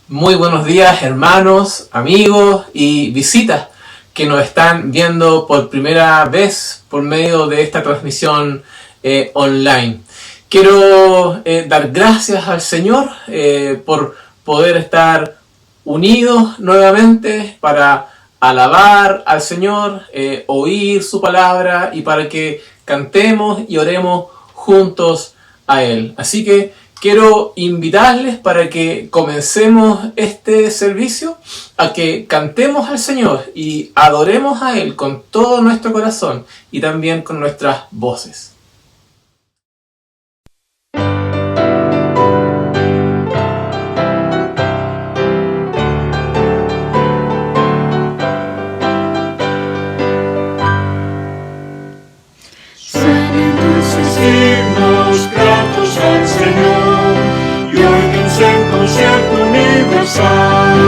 Muy buenos días, hermanos, amigos y visitas que nos están viendo por primera vez por medio de esta transmisión online. Quiero dar gracias al Señor por poder estar unidos nuevamente para alabar al Señor, oír su palabra y para que cantemos y oremos juntos a Él. Así que quiero invitarles para que comencemos este servicio a que cantemos al Señor y adoremos a Él con todo nuestro corazón y también con nuestras voces. Himnos gratos al Señor y óiganse en concierto universal.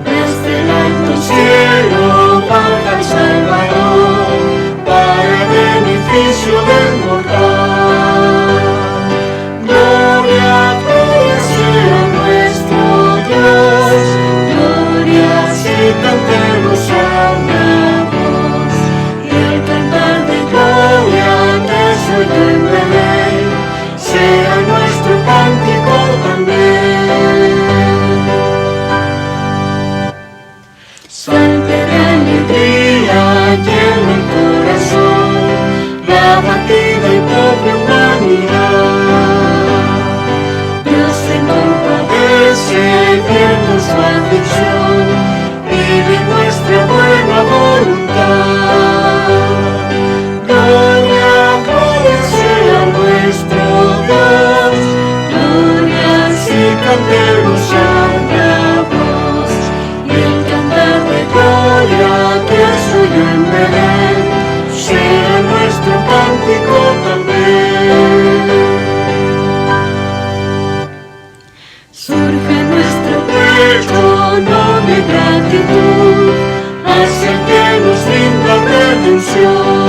Desde el alto cielo baja el Salvador para beneficio del mortal. Gloria, gloria sea nuestro Dios, gloria si cantemos a una voz y el cantar de gloria en Belén, sea nuestro cántico también. Salte de alegría, llena el corazón, la abatida y pobre humanidad. Dios se compadece, viendo su aflicción, y de nuestra buena voluntad. Gloria, gloria sea nuestro Dios, gloria si cantemos a una voz, y el cantar de gloria que se oyó en Belén, sea nuestro cántico también. Surge en nuestro pecho no de gratitud hacia el que nos brinda redención.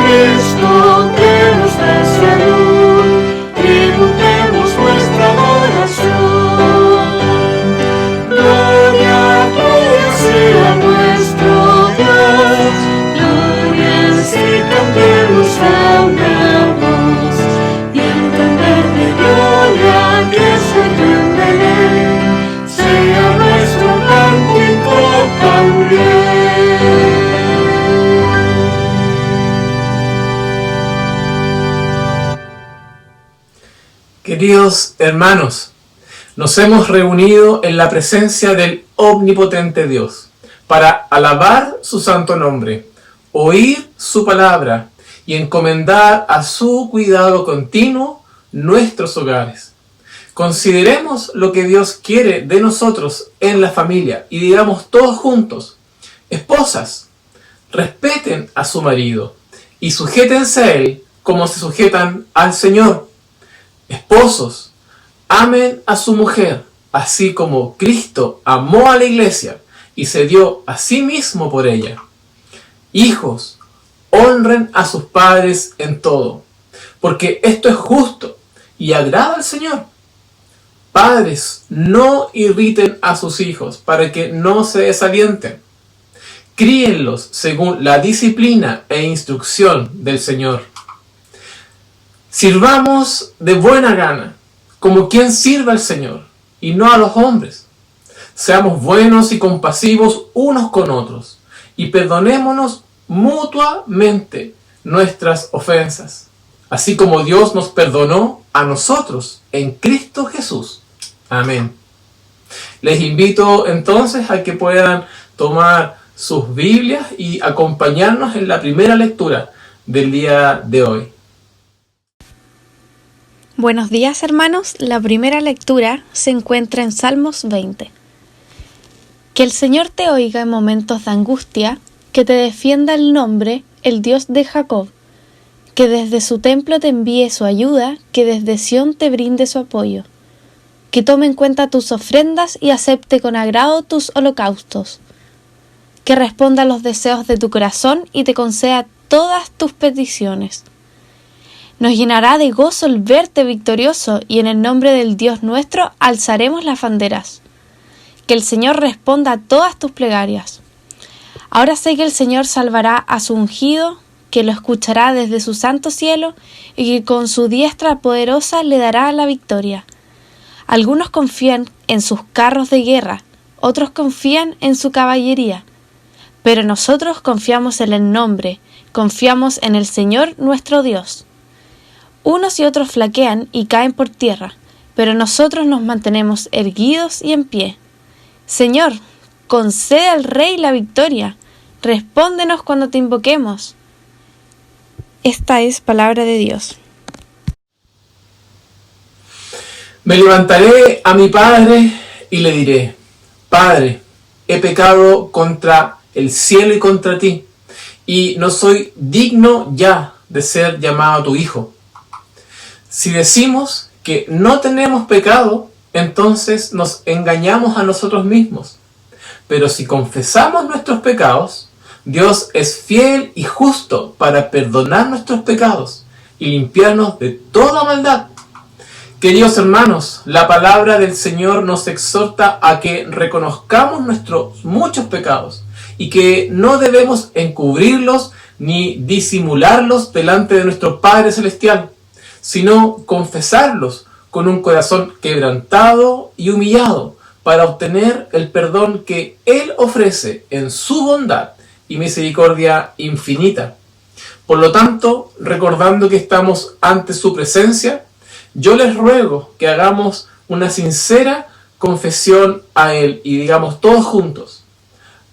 Cristo que nos da salud, tributemos nuestra adoración. Gloria, gloria sea nuestro Dios, gloria si cantemos a una voz, y el cantar de gloria que se oyó en Belén, sea nuestro cántico también. Queridos hermanos, nos hemos reunido en la presencia del omnipotente Dios para alabar su santo nombre, oír su palabra y encomendar a su cuidado continuo nuestros hogares. Consideremos lo que Dios quiere de nosotros en la familia y digamos todos juntos: esposas, respeten a su marido y sujétense a él como se sujetan al Señor. Esposos, amen a su mujer, así como Cristo amó a la iglesia y se dio a sí mismo por ella. Hijos, honren a sus padres en todo, porque esto es justo y agrada al Señor. Padres, no irriten a sus hijos para que no se desalienten. Críenlos según la disciplina e instrucción del Señor. Sirvamos de buena gana, como quien sirve al Señor, y no a los hombres. Seamos buenos y compasivos unos con otros, y perdonémonos mutuamente nuestras ofensas, así como Dios nos perdonó a nosotros en Cristo Jesús. Amén. Les invito entonces a que puedan tomar sus Biblias y acompañarnos en la primera lectura del día de hoy. Buenos días, hermanos. La primera lectura se encuentra en Salmos 20. Que el Señor te oiga en momentos de angustia, que te defienda el nombre, el Dios de Jacob, que desde su templo te envíe su ayuda, que desde Sión te brinde su apoyo, que tome en cuenta tus ofrendas y acepte con agrado tus holocaustos, que responda a los deseos de tu corazón y te conceda todas tus peticiones. Nos llenará de gozo el verte victorioso y en el nombre del Dios nuestro alzaremos las banderas. Que el Señor responda a todas tus plegarias. Ahora sé que el Señor salvará a su ungido, que lo escuchará desde su santo cielo y que con su diestra poderosa le dará la victoria. Algunos confían en sus carros de guerra, otros confían en su caballería, pero nosotros confiamos en el nombre, confiamos en el Señor nuestro Dios. Unos y otros flaquean y caen por tierra, pero nosotros nos mantenemos erguidos y en pie. Señor, concede al Rey la victoria, respóndenos cuando te invoquemos. Esta es palabra de Dios. Me levantaré a mi padre y le diré: Padre, he pecado contra el cielo y contra ti, y no soy digno ya de ser llamado tu hijo. Si decimos que no tenemos pecado, entonces nos engañamos a nosotros mismos. Pero si confesamos nuestros pecados, Dios es fiel y justo para perdonar nuestros pecados y limpiarnos de toda maldad. Queridos hermanos, la palabra del Señor nos exhorta a que reconozcamos nuestros muchos pecados y que no debemos encubrirlos ni disimularlos delante de nuestro Padre Celestial, sino confesarlos con un corazón quebrantado y humillado para obtener el perdón que Él ofrece en su bondad y misericordia infinita. Por lo tanto, recordando que estamos ante su presencia, yo les ruego que hagamos una sincera confesión a Él y digamos todos juntos: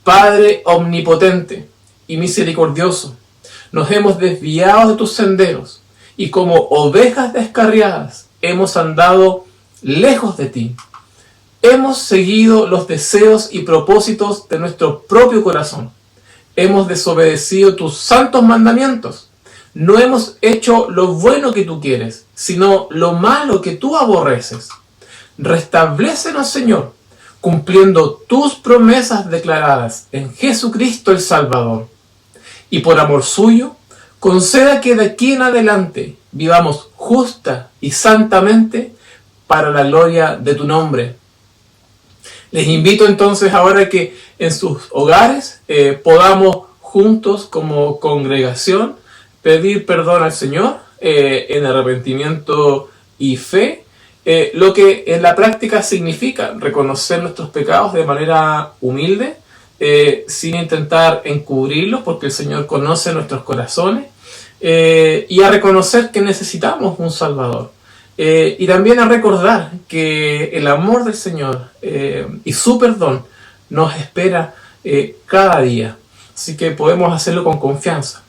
Padre omnipotente y misericordioso, nos hemos desviado de tus senderos y como ovejas descarriadas hemos andado lejos de ti. Hemos seguido los deseos y propósitos de nuestro propio corazón. Hemos desobedecido tus santos mandamientos. No hemos hecho lo bueno que tú quieres, sino lo malo que tú aborreces. Restablécenos, Señor, cumpliendo tus promesas declaradas en Jesucristo el Salvador. Y por amor suyo, conceda que de aquí en adelante vivamos justa y santamente para la gloria de tu nombre. Les invito entonces ahora que en sus hogares podamos juntos como congregación pedir perdón al Señor en arrepentimiento y fe, lo que en la práctica significa reconocer nuestros pecados de manera humilde, sin intentar encubrirlos, porque el Señor conoce nuestros corazones, y a reconocer que necesitamos un Salvador. Y también a recordar que el amor del Señor y su perdón nos espera cada día. Así que podemos hacerlo con confianza.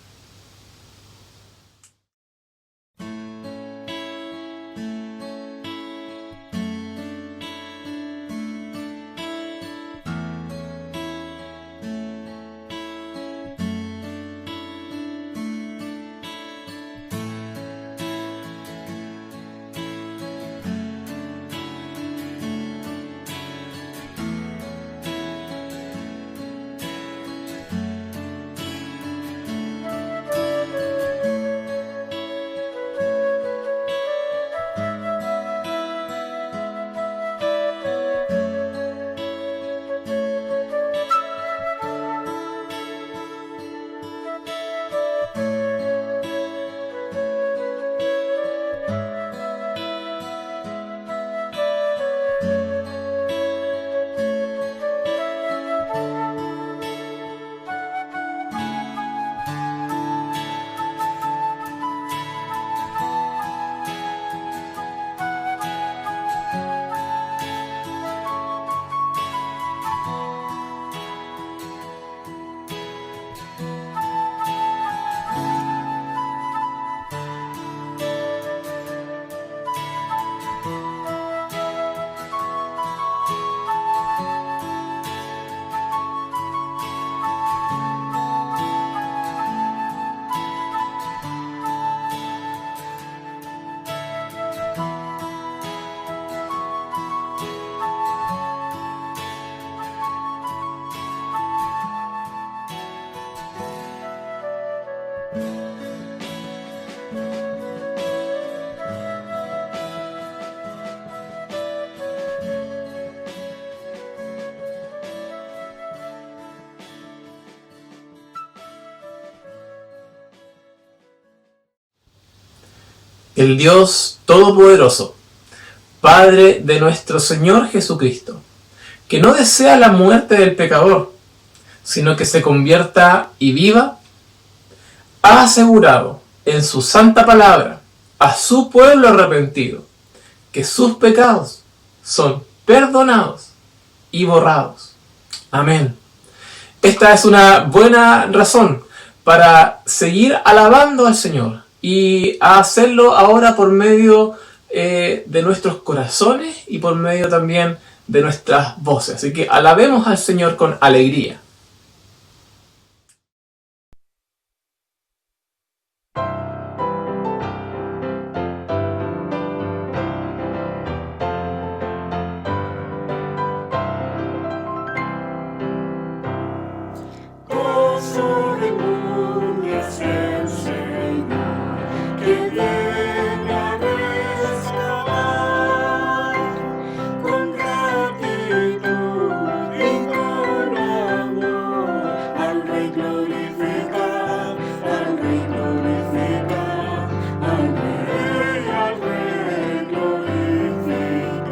El Dios Todopoderoso, Padre de nuestro Señor Jesucristo, que no desea la muerte del pecador, sino que se convierta y viva, ha asegurado en su santa palabra a su pueblo arrepentido que sus pecados son perdonados y borrados. Amén. Esta es una buena razón para seguir alabando al Señor y a hacerlo ahora por medio de nuestros corazones y por medio también de nuestras voces. Así que alabemos al Señor con alegría. Gozo del mundo es el Señor, que viene a rescatar con gratitud y con amor al Rey glorificar, al Rey glorificar, al Rey glorificar.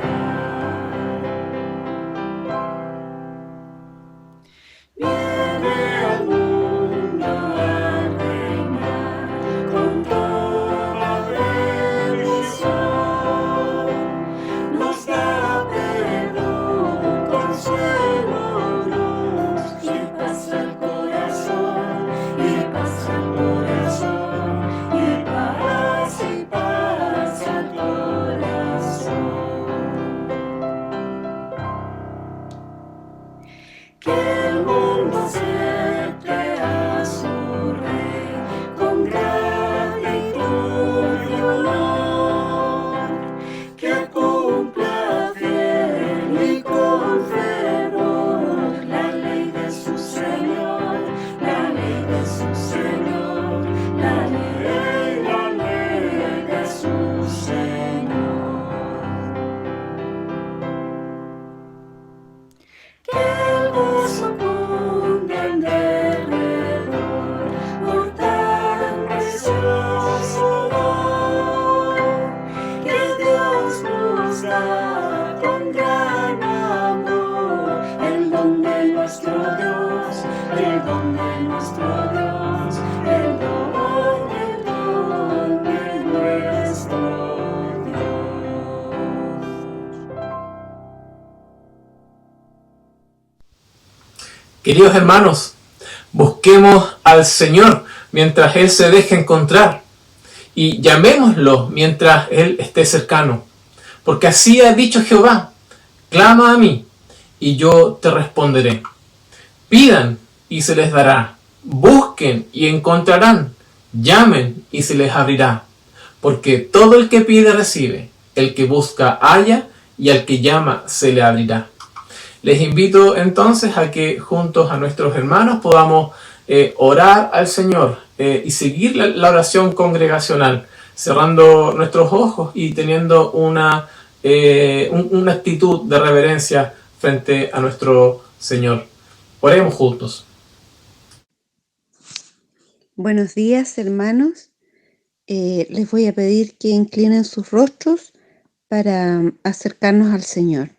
Viene al mundo a reinar con toda bendición, nos da perdón, consuelo, luz y paz al corazón, y paz al corazón, y paz al corazón. Que el mundo acepte a su Rey con gratitud y honor, que cumpla fiel y con fervor la ley de su Señor, la ley de su Señor, la ley de su Señor. Que el gozo cunda en derredor por tan precioso don que Dios nos da con gran amor, el don de nuestro Dios, el don de nuestro Dios, el don de nuestro Dios. Queridos hermanos, busquemos al Señor mientras Él se deje encontrar y llamémoslo mientras Él esté cercano. Porque así ha dicho Jehová: clama a mí y yo te responderé. Pidan y se les dará. Busquen y encontrarán. Llamen y se les abrirá. Porque todo el que pide recibe, el que busca halla y al que llama se le abrirá. Les invito entonces a que juntos a nuestros hermanos podamos orar al Señor y seguir la oración congregacional, cerrando nuestros ojos y teniendo una actitud de reverencia frente a nuestro Señor. Oremos juntos. Buenos días, hermanos. Les voy a pedir que inclinen sus rostros para acercarnos al Señor.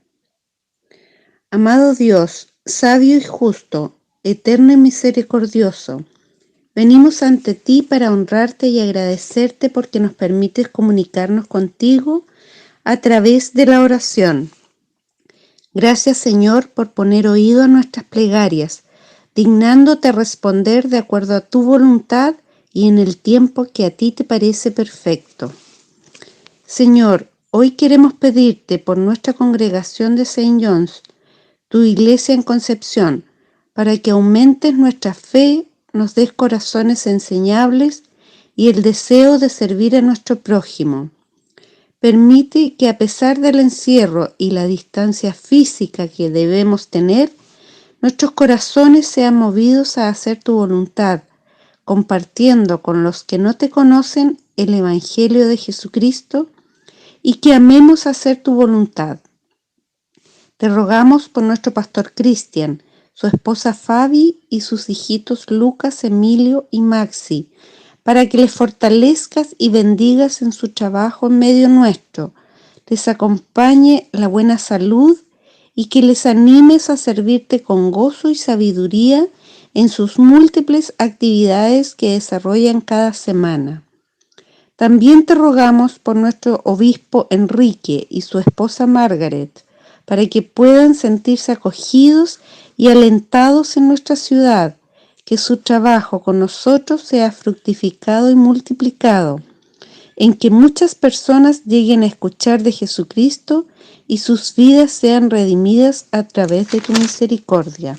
Amado Dios, sabio y justo, eterno y misericordioso, venimos ante ti para honrarte y agradecerte porque nos permites comunicarnos contigo a través de la oración. Gracias, Señor, por poner oído a nuestras plegarias, dignándote a responder de acuerdo a tu voluntad y en el tiempo que a ti te parece perfecto. Señor, hoy queremos pedirte por nuestra congregación de St. John's, tu iglesia en Concepción, para que aumentes nuestra fe, nos des corazones enseñables y el deseo de servir a nuestro prójimo. Permite que a pesar del encierro y la distancia física que debemos tener, nuestros corazones sean movidos a hacer tu voluntad, compartiendo con los que no te conocen el Evangelio de Jesucristo y que amemos hacer tu voluntad. Te rogamos por nuestro pastor Cristian, su esposa Fabi y sus hijitos Lucas, Emilio y Maxi, para que les fortalezcas y bendigas en su trabajo en medio nuestro, les acompañe la buena salud y que les animes a servirte con gozo y sabiduría en sus múltiples actividades que desarrollan cada semana. También te rogamos por nuestro obispo Enrique y su esposa Margaret, para que puedan sentirse acogidos y alentados en nuestra ciudad, que su trabajo con nosotros sea fructificado y multiplicado, en que muchas personas lleguen a escuchar de Jesucristo y sus vidas sean redimidas a través de tu misericordia.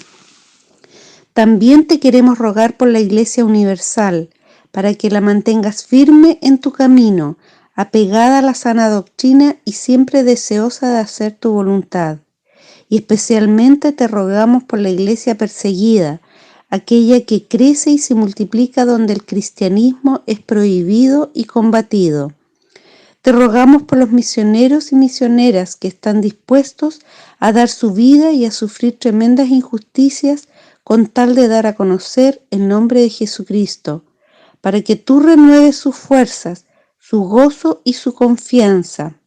También te queremos rogar por la Iglesia Universal, para que la mantengas firme en tu camino, apegada a la sana doctrina y siempre deseosa de hacer tu voluntad. Y especialmente te rogamos por la Iglesia perseguida, aquella que crece y se multiplica donde el cristianismo es prohibido y combatido. Te rogamos por los misioneros y misioneras que están dispuestos a dar su vida y a sufrir tremendas injusticias con tal de dar a conocer el nombre de Jesucristo, para que tú renueves sus fuerzas, su gozo y su confianza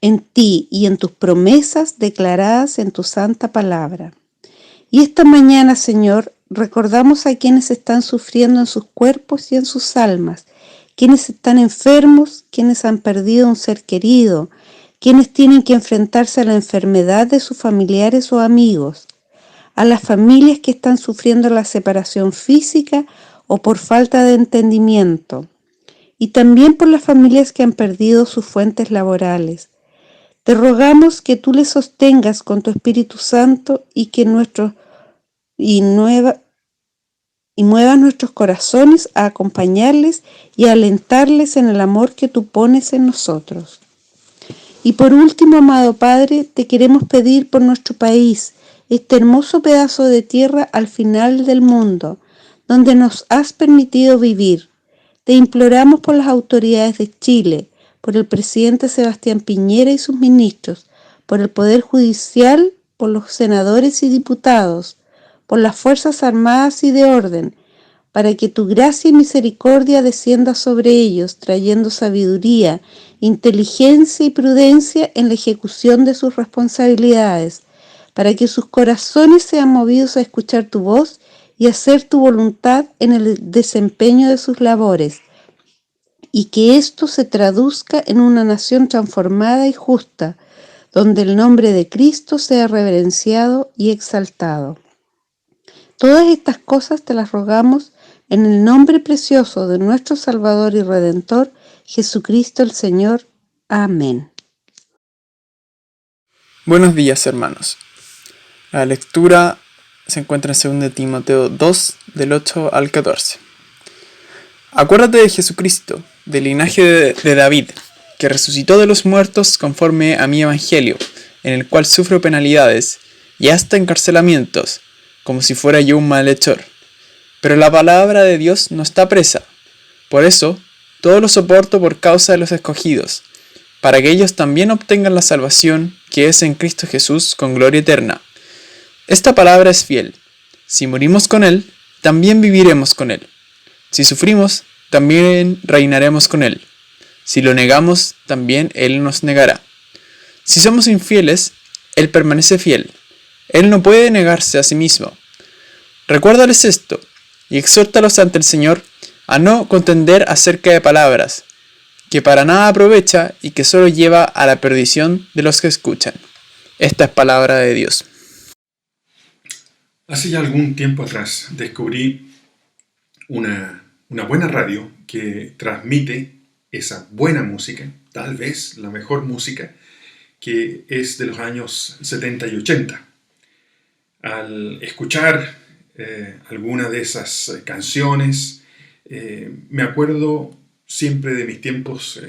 en ti y en tus promesas declaradas en tu santa palabra. Y esta mañana, Señor, recordamos a quienes están sufriendo en sus cuerpos y en sus almas, quienes están enfermos, quienes han perdido un ser querido, quienes tienen que enfrentarse a la enfermedad de sus familiares o amigos, a las familias que están sufriendo la separación física o por falta de entendimiento, y también por las familias que han perdido sus fuentes laborales. Te rogamos que tú les sostengas con tu Espíritu Santo y que muevas nuestros corazones a acompañarles y a alentarles en el amor que tú pones en nosotros. Y por último, amado Padre, te queremos pedir por nuestro país, este hermoso pedazo de tierra al final del mundo, donde nos has permitido vivir. Te imploramos por las autoridades de Chile, por el presidente Sebastián Piñera y sus ministros, por el Poder Judicial, por los senadores y diputados, por las Fuerzas Armadas y de Orden, para que tu gracia y misericordia descienda sobre ellos, trayendo sabiduría, inteligencia y prudencia en la ejecución de sus responsabilidades, para que sus corazones sean movidos a escuchar tu voz y hacer tu voluntad en el desempeño de sus labores, y que esto se traduzca en una nación transformada y justa, donde el nombre de Cristo sea reverenciado y exaltado. Todas estas cosas te las rogamos en el nombre precioso de nuestro Salvador y Redentor, Jesucristo el Señor. Amén. Buenos días, hermanos. La lectura se encuentra en 2 Timoteo 2, del 8 al 14. Acuérdate de Jesucristo, del linaje de David, que resucitó de los muertos conforme a mi evangelio, en el cual sufro penalidades y hasta encarcelamientos, como si fuera yo un malhechor. Pero la palabra de Dios no está presa. Por eso, todo lo soporto por causa de los escogidos, para que ellos también obtengan la salvación que es en Cristo Jesús con gloria eterna. Esta palabra es fiel. Si morimos con Él, también viviremos con Él. Si sufrimos, también reinaremos con Él. Si lo negamos, también Él nos negará. Si somos infieles, Él permanece fiel. Él no puede negarse a sí mismo. Recuérdales esto, y exhórtalos ante el Señor a no contender acerca de palabras, que para nada aprovecha y que solo lleva a la perdición de los que escuchan. Esta es palabra de Dios. Hace ya algún tiempo atrás descubrí una buena radio que transmite esa buena música, tal vez la mejor música, que es de los años 70 y 80. Al escuchar alguna de esas canciones, me acuerdo siempre de mis tiempos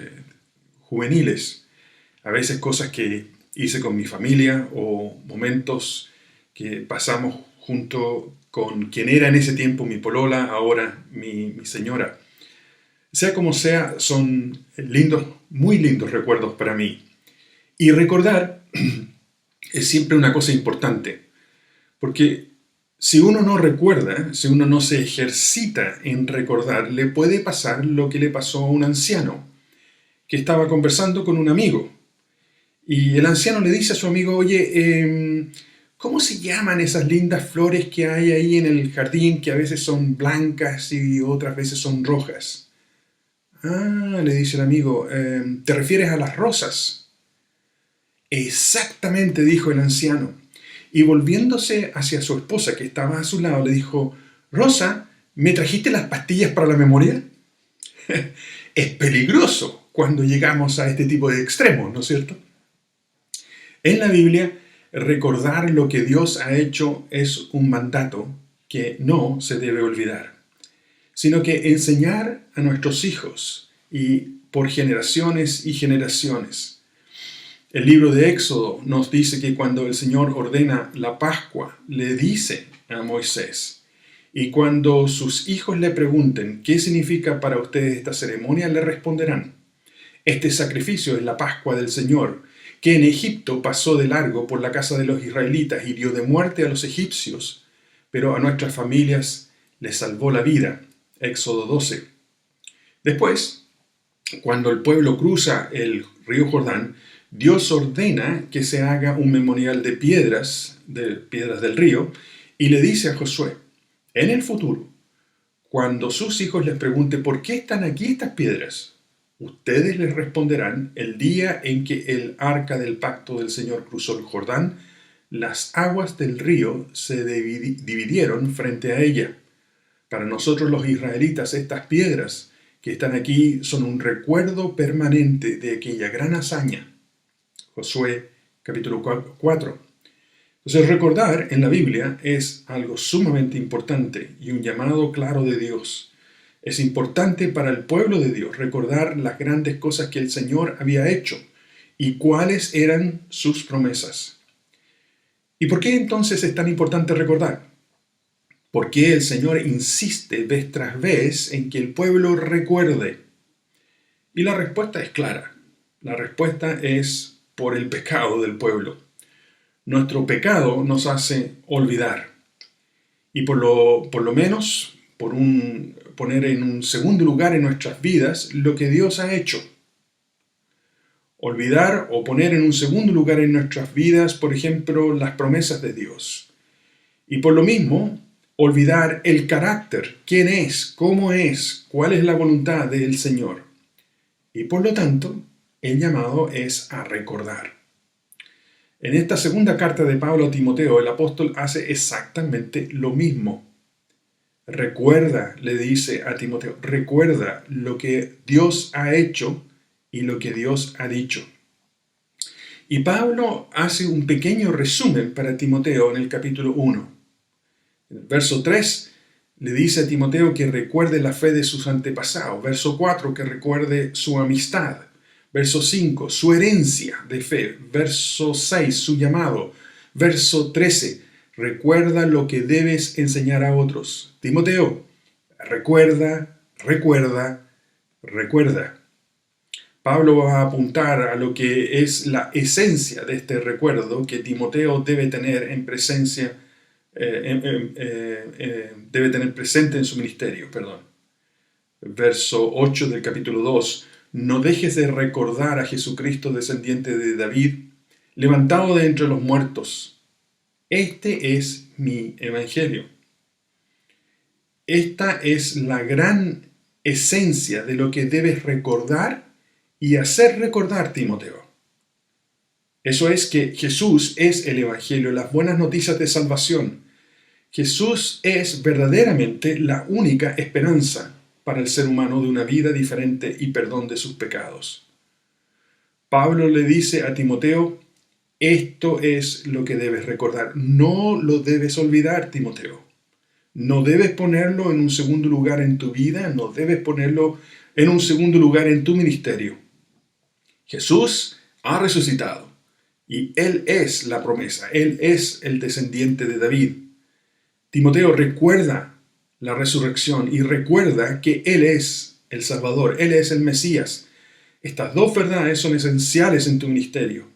juveniles, a veces cosas que hice con mi familia o momentos que pasamos junto con quien era en ese tiempo mi polola, ahora mi señora. Sea como sea, son lindos, muy lindos recuerdos para mí. Y recordar es siempre una cosa importante, porque Si uno no recuerda, si uno no se ejercita en recordar, le puede pasar lo que le pasó a un anciano que estaba conversando con un amigo. Y el anciano le dice a su amigo, oye, ¿cómo se llaman esas lindas flores que hay ahí en el jardín que a veces son blancas y otras veces son rojas? Ah, le dice el amigo, ¿te refieres a las rosas? Exactamente, dijo el anciano. Y volviéndose hacia su esposa que estaba a su lado, le dijo, Rosa, ¿me trajiste las pastillas para la memoria? Es peligroso cuando llegamos a este tipo de extremos, ¿no es cierto? En la Biblia, recordar lo que Dios ha hecho es un mandato que no se debe olvidar, sino que enseñar a nuestros hijos y por generaciones y generaciones. El libro de Éxodo nos dice que cuando el Señor ordena la Pascua, le dice a Moisés, y cuando sus hijos le pregunten qué significa para ustedes esta ceremonia, le responderán, este sacrificio es la Pascua del Señor, que en Egipto pasó de largo por la casa de los israelitas y dio de muerte a los egipcios, pero a nuestras familias les salvó la vida. Éxodo 12. Después, cuando el pueblo cruza el río Jordán, Dios ordena que se haga un memorial de piedras del río, y le dice a Josué, en el futuro, cuando sus hijos les pregunten ¿por qué están aquí estas piedras?, ustedes les responderán, el día en que el arca del pacto del Señor cruzó el Jordán, las aguas del río se dividieron frente a ella. Para nosotros los israelitas, estas piedras que están aquí son un recuerdo permanente de aquella gran hazaña. Josué capítulo 4. Entonces, recordar en la Biblia es algo sumamente importante y un llamado claro de Dios. Es importante para el pueblo de Dios recordar las grandes cosas que el Señor había hecho y cuáles eran sus promesas. ¿Y por qué entonces es tan importante recordar? ¿Por qué el Señor insiste vez tras vez en que el pueblo recuerde? Y la respuesta es clara. La respuesta es por el pecado del pueblo. Nuestro pecado nos hace olvidar. Y por lo menos, poner en un segundo lugar en nuestras vidas lo que Dios ha hecho. Olvidar o poner en un segundo lugar en nuestras vidas, por ejemplo, las promesas de Dios. Y por lo mismo, olvidar el carácter, quién es, cómo es, cuál es la voluntad del Señor. Y por lo tanto, el llamado es a recordar. En esta segunda carta de Pablo a Timoteo, el apóstol hace exactamente lo mismo. Recuerda, le dice a Timoteo, recuerda lo que Dios ha hecho y lo que Dios ha dicho. Y Pablo hace un pequeño resumen para Timoteo en el capítulo 1. En el verso 3 le dice a Timoteo que recuerde la fe de sus antepasados. Verso 4, que recuerde su amistad. Verso 5, su herencia de fe. Verso 6, su llamado. Verso 13, recuerda lo que debes enseñar a otros. Timoteo, recuerda, recuerda, recuerda. Pablo va a apuntar a lo que es la esencia de este recuerdo que Timoteo debe tener en presencia, debe tener presente en su ministerio. Verso 8 del capítulo 2. No dejes de recordar a Jesucristo, descendiente de David, levantado de entre los muertos. Este es mi evangelio. Esta es la gran esencia de lo que debes recordar y hacer recordar, Timoteo. Eso es que Jesús es el evangelio, las buenas noticias de salvación. Jesús es verdaderamente la única esperanza para el ser humano de una vida diferente y perdón de sus pecados. Pablo le dice a Timoteo, esto es lo que debes recordar. No lo debes olvidar, Timoteo. No debes ponerlo en un segundo lugar en tu vida, no debes ponerlo en un segundo lugar en tu ministerio. Jesús ha resucitado y Él es la promesa, Él es el descendiente de David. Timoteo, recuerda la resurrección y recuerda que Él es el Salvador, Él es el Mesías. Estas dos verdades son esenciales en tu ministerio.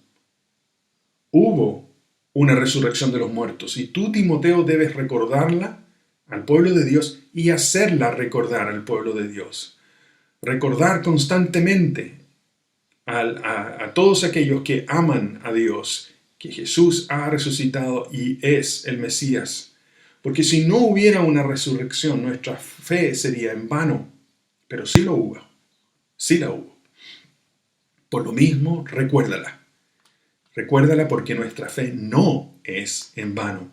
Hubo una resurrección de los muertos. Y tú, Timoteo, debes recordarla al pueblo de Dios y hacerla recordar al pueblo de Dios. Recordar constantemente a todos aquellos que aman a Dios que Jesús ha resucitado y es el Mesías. Porque si no hubiera una resurrección, nuestra fe sería en vano. Pero sí lo hubo. Sí la hubo. Por lo mismo, recuérdala. Recuérdala porque nuestra fe no es en vano.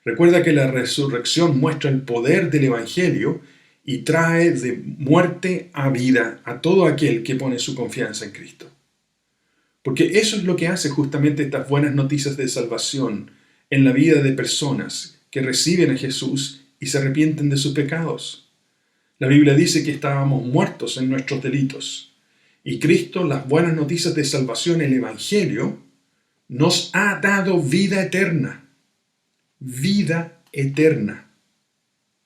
Recuerda que la resurrección muestra el poder del Evangelio y trae de muerte a vida a todo aquel que pone su confianza en Cristo. Porque eso es lo que hace justamente estas buenas noticias de salvación en la vida de personas que reciben a Jesús y se arrepienten de sus pecados. La Biblia dice que estábamos muertos en nuestros delitos. Y Cristo, las buenas noticias de salvación, el Evangelio, nos ha dado vida eterna. Vida eterna.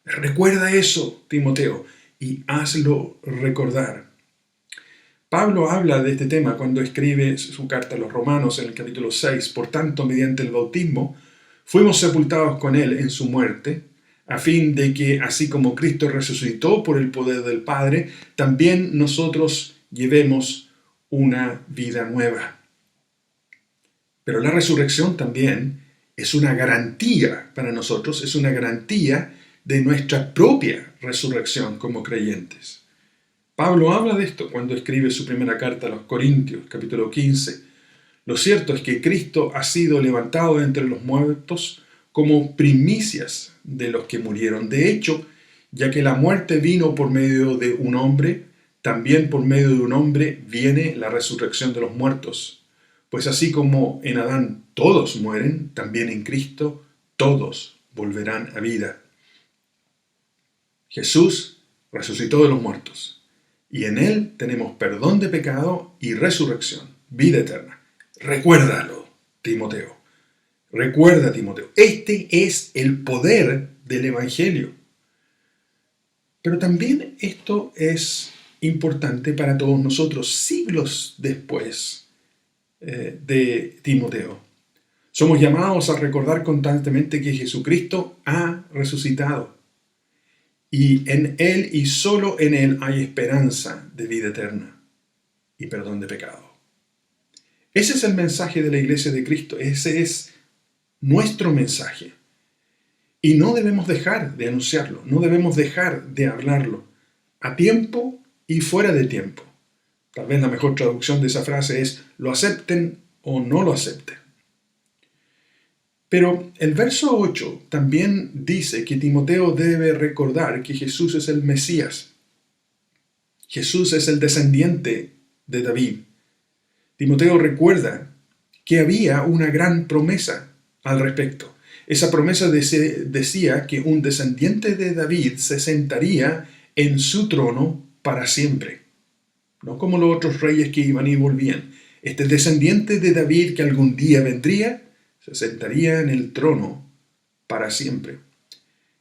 Recuerda eso, Timoteo, y hazlo recordar. Pablo habla de este tema cuando escribe su carta a los Romanos en el capítulo 6. Por tanto, mediante el bautismo, fuimos sepultados con él en su muerte, a fin de que, así como Cristo resucitó por el poder del Padre, también nosotros llevemos una vida nueva. Pero la resurrección también es una garantía para nosotros, es una garantía de nuestra propia resurrección como creyentes. Pablo habla de esto cuando escribe su primera carta a los Corintios, capítulo 15. Lo cierto es que Cristo ha sido levantado entre los muertos como primicias de los que murieron. De hecho, ya que la muerte vino por medio de un hombre, también por medio de un hombre viene la resurrección de los muertos. Pues así como en Adán todos mueren, también en Cristo todos volverán a vida. Jesús resucitó de los muertos. Y en Él tenemos perdón de pecado y resurrección, vida eterna. Recuérdalo, Timoteo. Recuerda, Timoteo. Este es el poder del Evangelio. Pero también esto es importante para todos nosotros, siglos después de Timoteo. Somos llamados a recordar constantemente que Jesucristo ha resucitado. Y en Él y solo en Él hay esperanza de vida eterna y perdón de pecado. Ese es el mensaje de la Iglesia de Cristo. Ese es nuestro mensaje. Y no debemos dejar de anunciarlo. No debemos dejar de hablarlo. A tiempo y fuera de tiempo. Tal vez la mejor traducción de esa frase es: lo acepten o no lo acepten. Pero el verso 8 también dice que Timoteo debe recordar que Jesús es el Mesías. Jesús es el descendiente de David. Timoteo recuerda que había una gran promesa al respecto. Esa promesa decía que un descendiente de David se sentaría en su trono para siempre. No como los otros reyes que iban y volvían. Este descendiente de David que algún día vendría, se sentaría en el trono para siempre.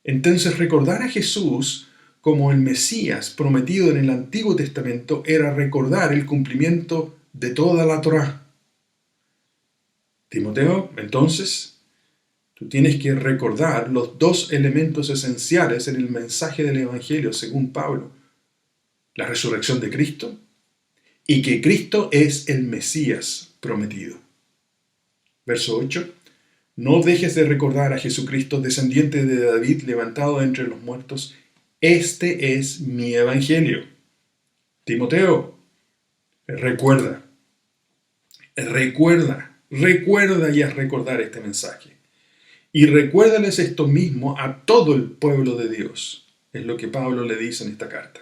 Entonces, recordar a Jesús como el Mesías prometido en el Antiguo Testamento era recordar el cumplimiento de toda la Torá. Timoteo, entonces, tú tienes que recordar los dos elementos esenciales en el mensaje del Evangelio según Pablo: la resurrección de Cristo y que Cristo es el Mesías prometido. Verso 8. No dejes de recordar a Jesucristo, descendiente de David, levantado entre los muertos. Este es mi evangelio. Timoteo, recuerda y haz recordar este mensaje. Y recuérdales esto mismo a todo el pueblo de Dios. Es lo que Pablo le dice en esta carta.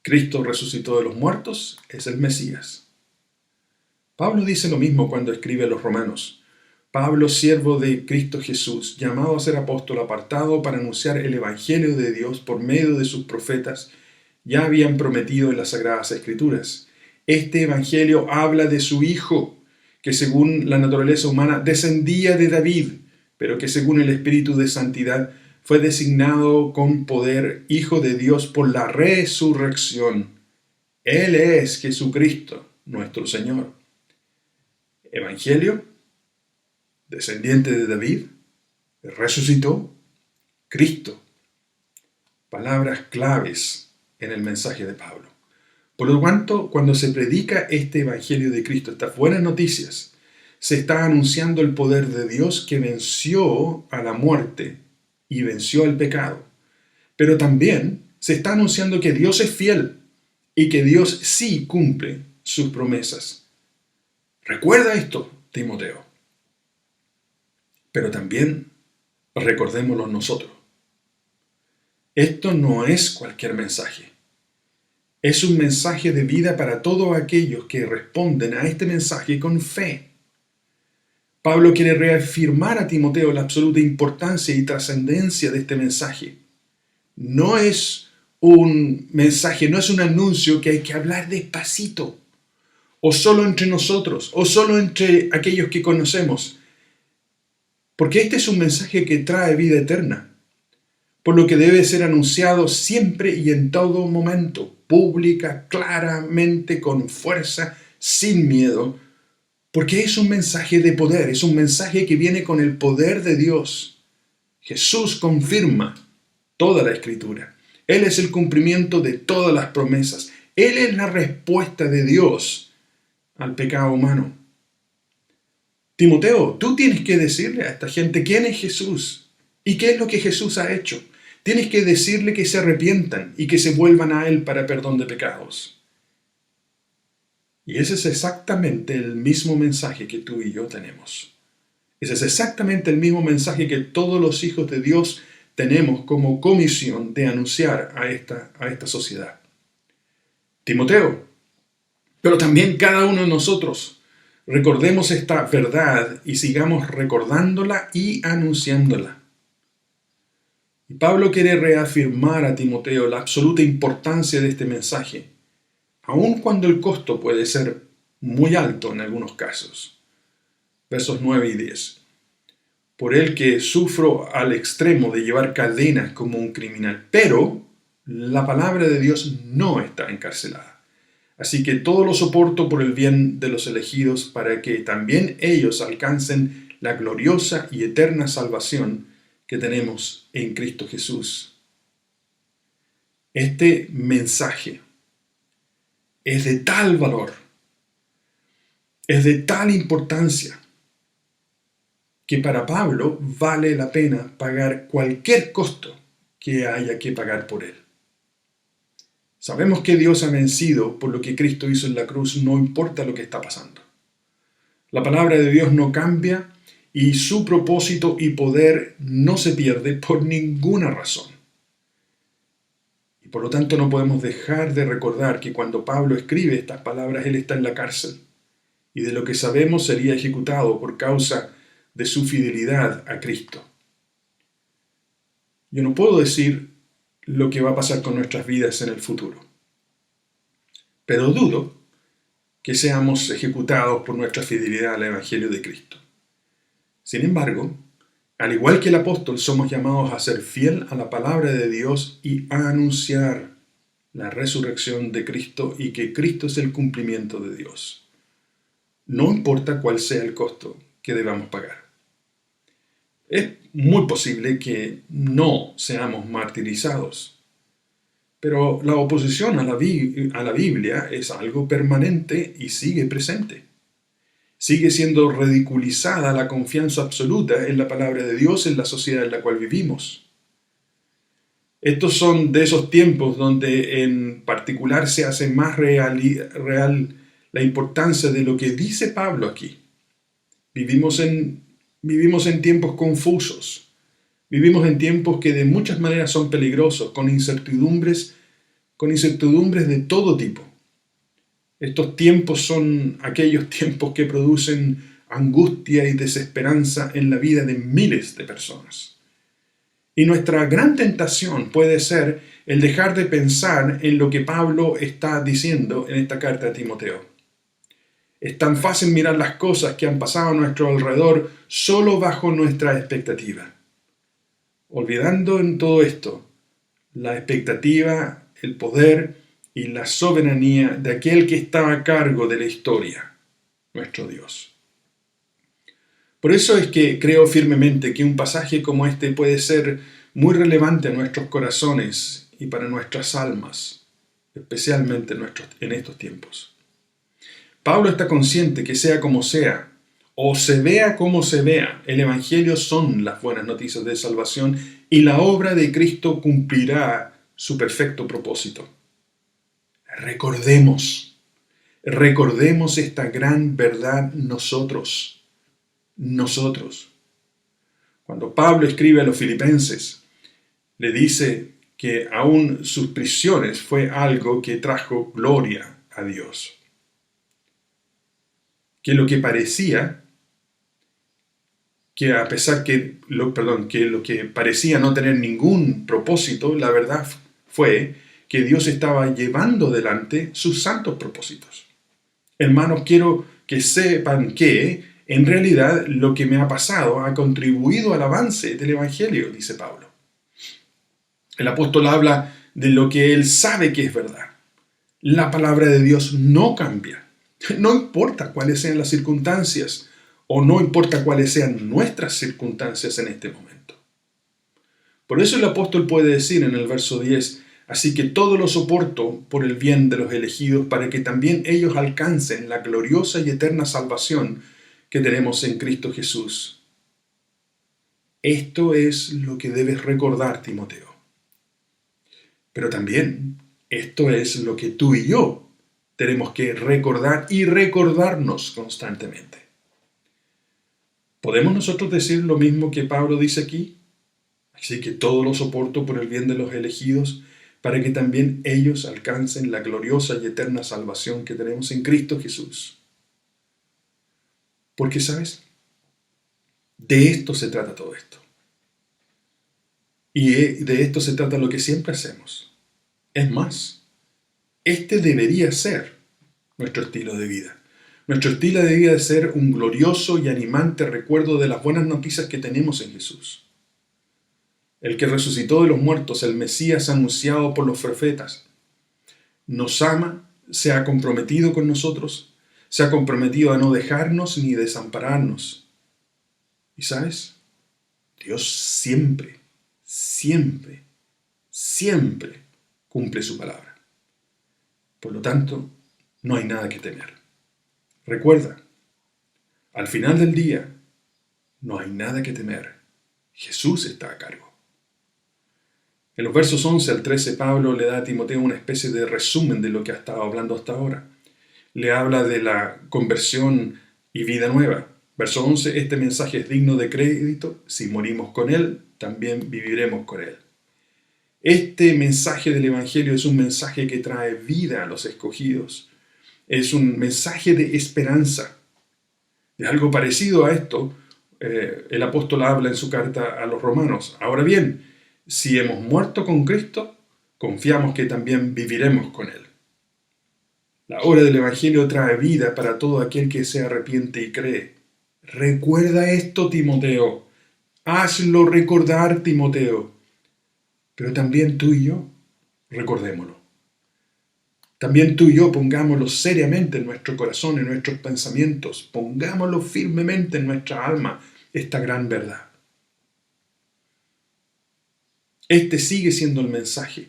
Cristo resucitó de los muertos, es el Mesías. Pablo dice lo mismo cuando escribe a los Romanos. Pablo, siervo de Cristo Jesús, llamado a ser apóstol, apartado para anunciar el Evangelio de Dios por medio de sus profetas, ya habían prometido en las Sagradas Escrituras. Este Evangelio habla de su Hijo, que según la naturaleza humana descendía de David, pero que según el Espíritu de Santidad fue designado con poder Hijo de Dios por la resurrección. Él es Jesucristo, nuestro Señor. Evangelio descendiente de David, resucitó, Cristo. Palabras claves en el mensaje de Pablo. Por lo tanto, cuando se predica este Evangelio de Cristo, estas buenas noticias, se está anunciando el poder de Dios que venció a la muerte y venció al pecado. Pero también se está anunciando que Dios es fiel y que Dios sí cumple sus promesas. Recuerda esto, Timoteo. Pero también recordémoslo nosotros. Esto no es cualquier mensaje. Es un mensaje de vida para todos aquellos que responden a este mensaje con fe. Pablo quiere reafirmar a Timoteo la absoluta importancia y trascendencia de este mensaje. No es un mensaje, no es un anuncio que hay que hablar despacito, o solo entre nosotros, o solo entre aquellos que conocemos. Porque este es un mensaje que trae vida eterna, por lo que debe ser anunciado siempre y en todo momento, pública, claramente, con fuerza, sin miedo, porque es un mensaje de poder, es un mensaje que viene con el poder de Dios. Jesús confirma toda la Escritura. Él es el cumplimiento de todas las promesas. Él es la respuesta de Dios al pecado humano. Timoteo, tú tienes que decirle a esta gente quién es Jesús y qué es lo que Jesús ha hecho. Tienes que decirle que se arrepientan y que se vuelvan a Él para perdón de pecados. Y ese es exactamente el mismo mensaje que tú y yo tenemos. Ese es exactamente el mismo mensaje que todos los hijos de Dios tenemos como comisión de anunciar a esta sociedad. Timoteo, pero también cada uno de nosotros, recordemos esta verdad y sigamos recordándola y anunciándola. Y Pablo quiere reafirmar a Timoteo la absoluta importancia de este mensaje, aun cuando el costo puede ser muy alto en algunos casos. Versos 9 y 10. Por el que sufro al extremo de llevar cadenas como un criminal, pero la palabra de Dios no está encarcelada. Así que todo lo soporto por el bien de los elegidos, para que también ellos alcancen la gloriosa y eterna salvación que tenemos en Cristo Jesús. Este mensaje es de tal valor, es de tal importancia, que para Pablo vale la pena pagar cualquier costo que haya que pagar por él. Sabemos que Dios ha vencido por lo que Cristo hizo en la cruz, no importa lo que está pasando. La palabra de Dios no cambia y su propósito y poder no se pierde por ninguna razón. Y por lo tanto no podemos dejar de recordar que cuando Pablo escribe estas palabras, él está en la cárcel, y de lo que sabemos sería ejecutado por causa de su fidelidad a Cristo. Yo no puedo decir lo que va a pasar con nuestras vidas en el futuro, pero dudo que seamos ejecutados por nuestra fidelidad al Evangelio de Cristo. Sin embargo, al igual que el apóstol, somos llamados a ser fiel a la palabra de Dios y a anunciar la resurrección de Cristo y que Cristo es el cumplimiento de Dios. No importa cuál sea el costo que debamos pagar. Es muy posible que no seamos martirizados, pero la oposición a la Biblia es algo permanente y sigue presente. Sigue siendo ridiculizada la confianza absoluta en la palabra de Dios en la sociedad en la cual vivimos. Estos son de esos tiempos donde en particular se hace más real la importancia de lo que dice Pablo aquí. Vivimos en tiempos confusos. Vivimos en tiempos que de muchas maneras son peligrosos, con incertidumbres de todo tipo. Estos tiempos son aquellos tiempos que producen angustia y desesperanza en la vida de miles de personas. Y nuestra gran tentación puede ser el dejar de pensar en lo que Pablo está diciendo en esta carta a Timoteo. Es tan fácil mirar las cosas que han pasado a nuestro alrededor solo bajo nuestra expectativa, olvidando en todo esto la expectativa, el poder y la soberanía de aquel que está a cargo de la historia, nuestro Dios. Por eso es que creo firmemente que un pasaje como este puede ser muy relevante en nuestros corazones y para nuestras almas, especialmente en estos tiempos. Pablo está consciente que sea como sea, o se vea como se vea, el Evangelio son las buenas noticias de salvación y la obra de Cristo cumplirá su perfecto propósito. Recordemos esta gran verdad nosotros. Cuando Pablo escribe a los filipenses, le dice que aún sus prisiones fue algo que trajo gloria a Dios. Que lo que parecía, que a pesar que lo que parecía no tener ningún propósito, la verdad fue que Dios estaba llevando adelante sus santos propósitos. Hermanos, quiero que sepan que, en realidad, lo que me ha pasado ha contribuido al avance del Evangelio, dice Pablo. El apóstol habla de lo que él sabe que es verdad. La palabra de Dios no cambia. No importa cuáles sean las circunstancias, o no importa cuáles sean nuestras circunstancias en este momento. Por eso el apóstol puede decir en el verso 10, así que todo lo soporto por el bien de los elegidos, para que también ellos alcancen la gloriosa y eterna salvación que tenemos en Cristo Jesús. Esto es lo que debes recordar, Timoteo. Pero también esto es lo que tú y yo tenemos que recordar y recordarnos constantemente. ¿Podemos nosotros decir lo mismo que Pablo dice aquí? Así que todo lo soporto por el bien de los elegidos, para que también ellos alcancen la gloriosa y eterna salvación que tenemos en Cristo Jesús. Porque, ¿sabes? De esto se trata todo esto. Y de esto se trata lo que siempre hacemos. Es más, este debería ser nuestro estilo de vida. Nuestro estilo de vida debe ser un glorioso y animante recuerdo de las buenas noticias que tenemos en Jesús. El que resucitó de los muertos, el Mesías anunciado por los profetas, nos ama, se ha comprometido con nosotros, se ha comprometido a no dejarnos ni desampararnos. ¿Y sabes? Dios siempre cumple su palabra. Por lo tanto, no hay nada que temer. Recuerda, al final del día, no hay nada que temer. Jesús está a cargo. En los versos 11 al 13, Pablo le da a Timoteo una especie de resumen de lo que ha estado hablando hasta ahora. Le habla de la conversión y vida nueva. Verso 11, este mensaje es digno de crédito. Si morimos con él, también viviremos con él. Este mensaje del Evangelio es un mensaje que trae vida a los escogidos. Es un mensaje de esperanza. De algo parecido a esto, el apóstol habla en su carta a los romanos. Ahora bien, si hemos muerto con Cristo, confiamos que también viviremos con Él. La obra del Evangelio trae vida para todo aquel que se arrepiente y cree. Recuerda esto, Timoteo. Hazlo recordar, Timoteo. Pero también tú y yo, recordémoslo. También tú y yo pongámoslo seriamente en nuestro corazón, en nuestros pensamientos. Pongámoslo firmemente en nuestra alma, esta gran verdad. Este sigue siendo el mensaje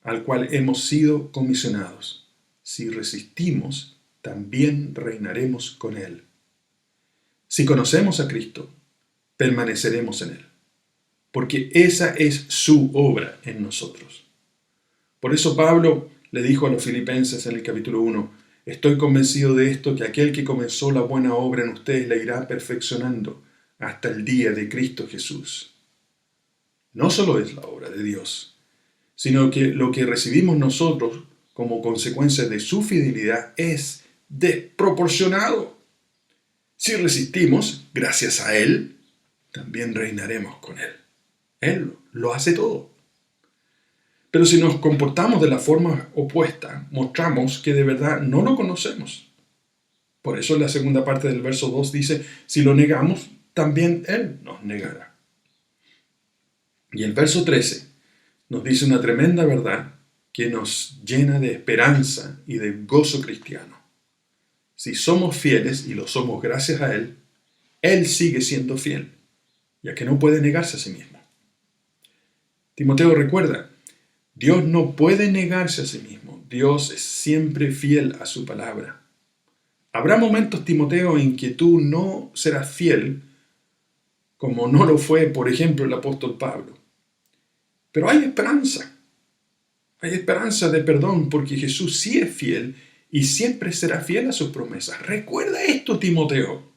al cual hemos sido comisionados. Si resistimos, también reinaremos con Él. Si conocemos a Cristo, permaneceremos en Él, porque esa es su obra en nosotros. Por eso Pablo le dijo a los filipenses en el capítulo 1, estoy convencido de esto, que aquel que comenzó la buena obra en ustedes la irá perfeccionando hasta el día de Cristo Jesús. No solo es la obra de Dios, sino que lo que recibimos nosotros como consecuencia de su fidelidad es desproporcionado. Si resistimos, gracias a Él, también reinaremos con Él. Él lo hace todo. Pero si nos comportamos de la forma opuesta, mostramos que de verdad no lo conocemos. Por eso en la segunda parte del verso 2 dice, si lo negamos, también Él nos negará. Y el verso 13 nos dice una tremenda verdad que nos llena de esperanza y de gozo cristiano. Si somos fieles, y lo somos gracias a Él, Él sigue siendo fiel, ya que no puede negarse a sí mismo. Timoteo, recuerda, Dios no puede negarse a sí mismo. Dios es siempre fiel a su palabra. Habrá momentos, Timoteo, en que tú no serás fiel, como no lo fue, por ejemplo, el apóstol Pablo. Pero hay esperanza. Hay esperanza de perdón porque Jesús sí es fiel y siempre será fiel a sus promesas. Recuerda esto, Timoteo.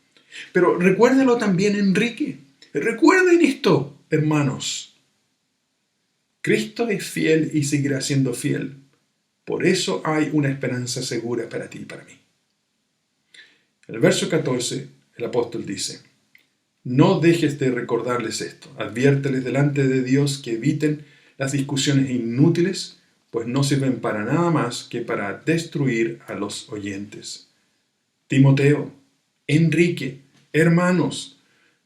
Pero recuérdalo también, Enrique. Recuerden esto, hermanos. Cristo es fiel y seguirá siendo fiel. Por eso hay una esperanza segura para ti y para mí. En el verso 14, el apóstol dice: no dejes de recordarles esto. Adviérteles delante de Dios que eviten las discusiones inútiles, pues no sirven para nada más que para destruir a los oyentes. Timoteo, Enrique, hermanos,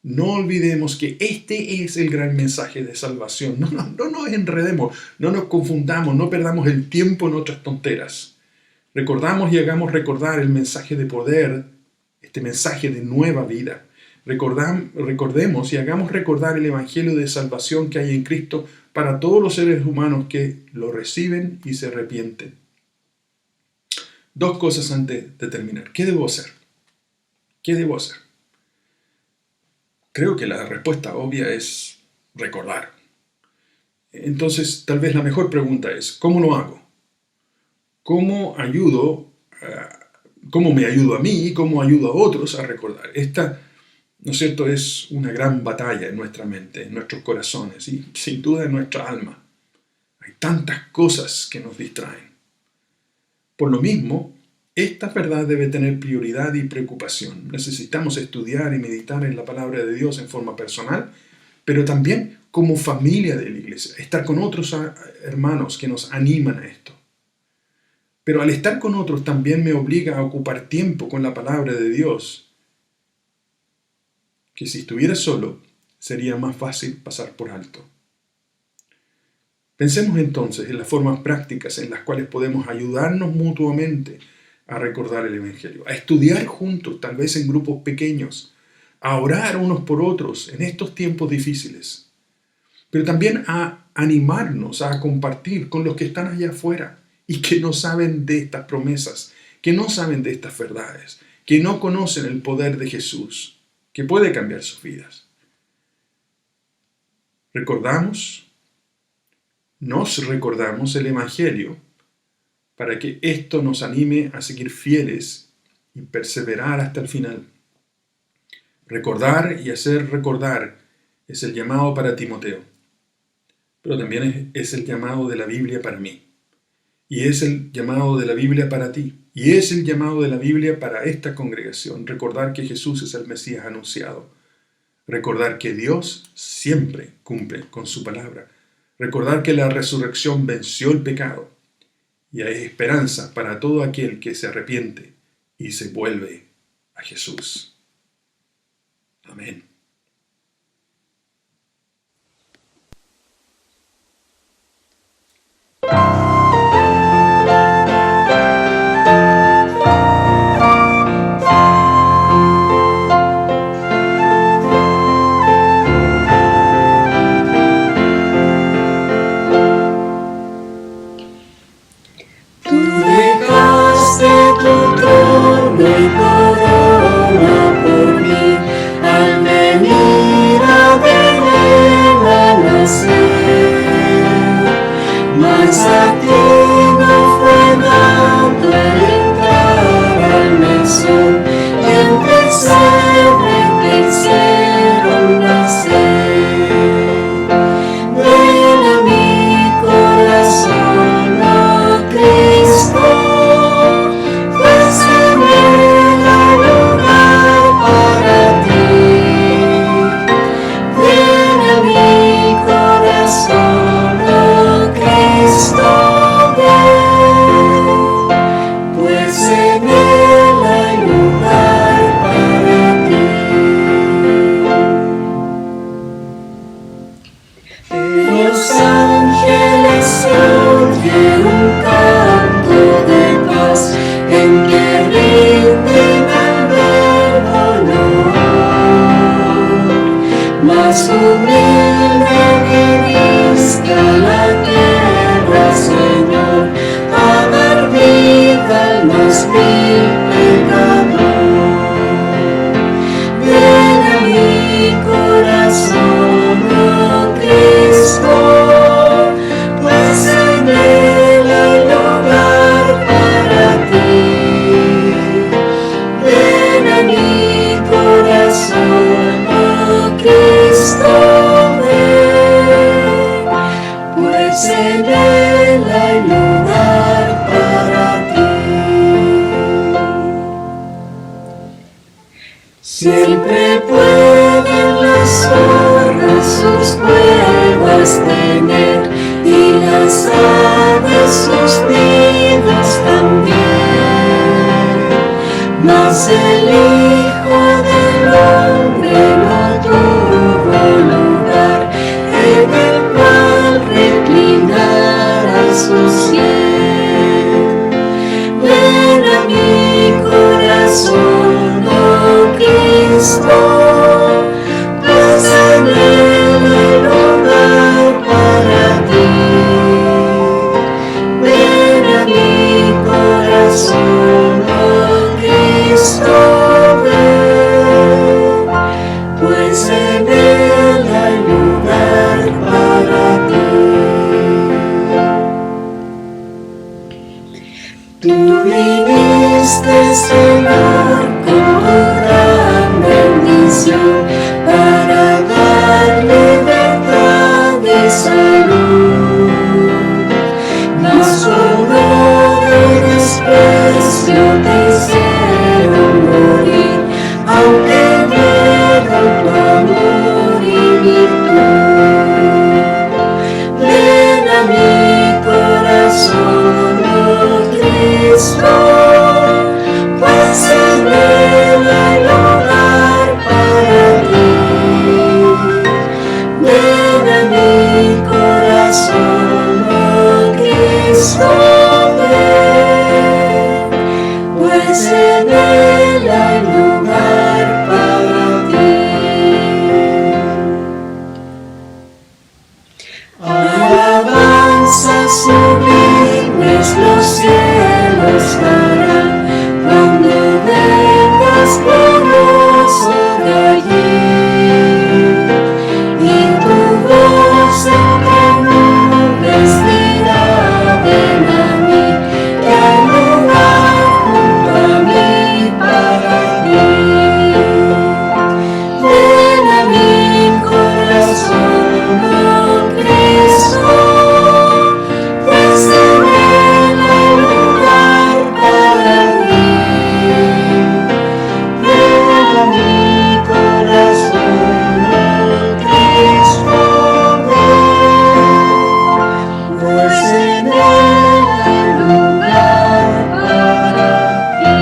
no olvidemos que este es el gran mensaje de salvación. No nos enredemos, no nos confundamos, no perdamos el tiempo en otras tonteras. Recordamos y hagamos recordar el mensaje de poder, este mensaje de nueva vida. Recordemos y hagamos recordar el evangelio de salvación que hay en Cristo para todos los seres humanos que lo reciben y se arrepienten. Dos cosas antes de terminar. ¿Qué debo hacer? ¿Qué debo hacer? Creo que la respuesta obvia es recordar. Entonces, tal vez la mejor pregunta es: ¿cómo lo hago? ¿Cómo me ayudo a mí y cómo ayudo a otros a recordar? Esta, ¿no es cierto?, es una gran batalla en nuestra mente, en nuestros corazones y sin duda en nuestra alma. Hay tantas cosas que nos distraen. Por lo mismo, esta verdad debe tener prioridad y preocupación. Necesitamos estudiar y meditar en la palabra de Dios en forma personal, pero también como familia de la iglesia, estar con otros hermanos que nos animan a esto. Pero al estar con otros también me obliga a ocupar tiempo con la palabra de Dios, que si estuviera solo sería más fácil pasar por alto. Pensemos entonces en las formas prácticas en las cuales podemos ayudarnos mutuamente a recordar el Evangelio, a estudiar juntos, tal vez en grupos pequeños, a orar unos por otros en estos tiempos difíciles, pero también a animarnos a compartir con los que están allá afuera y que no saben de estas promesas, que no saben de estas verdades, que no conocen el poder de Jesús, que puede cambiar sus vidas. Nos recordamos el Evangelio para que esto nos anime a seguir fieles y perseverar hasta el final. Recordar y hacer recordar es el llamado para Timoteo, pero también es el llamado de la Biblia para mí. Y es el llamado de la Biblia para ti. Y es el llamado de la Biblia para esta congregación. Recordar que Jesús es el Mesías anunciado. Recordar que Dios siempre cumple con su palabra. Recordar que la resurrección venció el pecado. Y hay esperanza para todo aquel que se arrepiente y se vuelve a Jesús. Amén. En que rinden al verbo no. pues el Hijo del Hombre no tuvo lugar en el cual reclinar a su sien. Ven a mi corazón, oh Cristo, pues en él hay lugar para ti. Ven a mi corazón, oh Cristo, ven, pues en él hay lugar para ti. Tú viniste, Señor, con tu gran bendición para dar libertad y salud. Mas como de desprecio te hicieron morir, aunque dieron tu amor y virtud. Ven a mi corazón, oh Cristo, pues en él hay lugar para ti. Ven a mi corazón, oh Cristo, ven, pues en él hay lugar para ti. Alabanzas sublimes los cielos darán cuando vengas glorioso de allí. Y tu voz entre nubes dirá: ven a mí, que hay lugar junto a mí para ti. Ven a mi corazón, oh Cristo, pues en él hay lugar para ti. Ven a mi corazón, oh Cristo, ven, pues en él hay lugar para ti.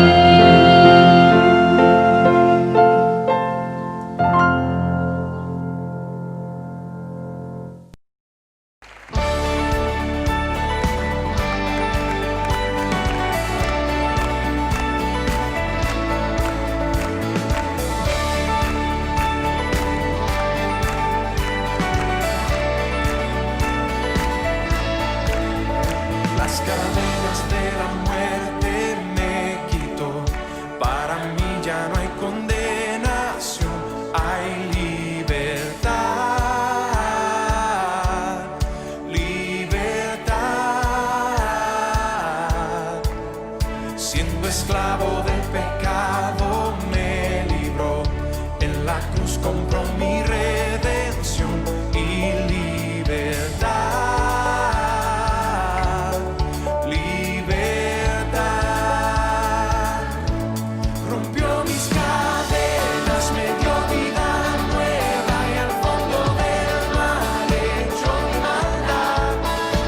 Las cadenas de la muerte me quitó. Para mí ya no hay condenación, hay libertad, libertad. Siendo esclavo del pecado me libró, en la cruz compró mi redención y libertad, libertad. Rompió mis cadenas, me dio vida nueva y al fondo del mar echó mi maldad.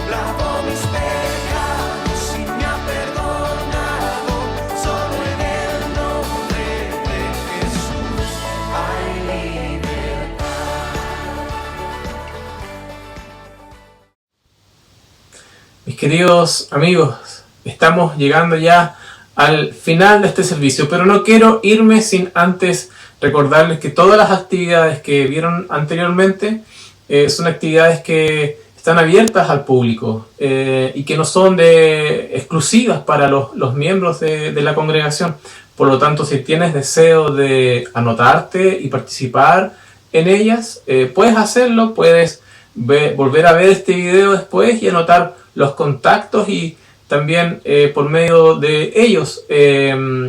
Lavó mis pecados y me ha perdonado, solo en el nombre de Jesús hay libertad. Mis queridos amigos, estamos llegando ya al final de este servicio, pero no quiero irme sin antes recordarles que todas las actividades que vieron anteriormente son actividades que están abiertas al público y que no son exclusivas para los miembros de la congregación. Por lo tanto, si tienes deseo de anotarte y participar en ellas, puedes hacerlo, puedes volver a ver este video después y anotar los contactos y también por medio de ellos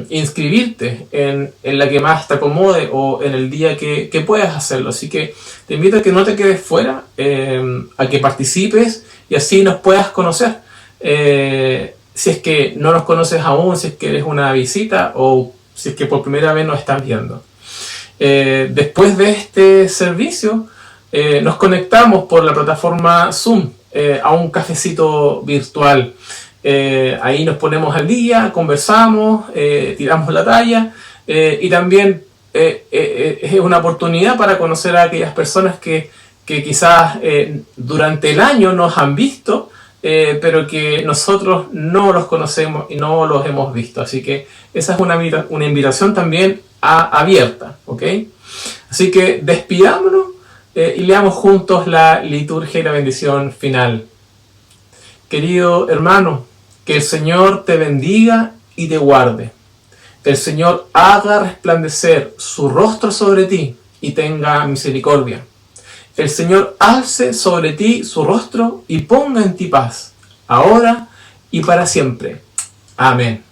inscribirte en la que más te acomode o en el día que puedas hacerlo. Así que te invito a que no te quedes fuera, a que participes y así nos puedas conocer. Si es que no nos conoces aún, si es que eres una visita o si es que por primera vez nos estás viendo. Después de este servicio nos conectamos por la plataforma Zoom a un cafecito virtual. Ahí nos ponemos al día, conversamos, tiramos la talla y también es una oportunidad para conocer a aquellas personas que quizás durante el año nos han visto, pero que nosotros no los conocemos y no los hemos visto. Así que esa es una invitación también abierta, ¿ok? Así que despidámonos y leamos juntos la liturgia y la bendición final. Querido hermano, que el Señor te bendiga y te guarde. El Señor haga resplandecer su rostro sobre ti y tenga misericordia. El Señor alce sobre ti su rostro y ponga en ti paz, ahora y para siempre. Amén.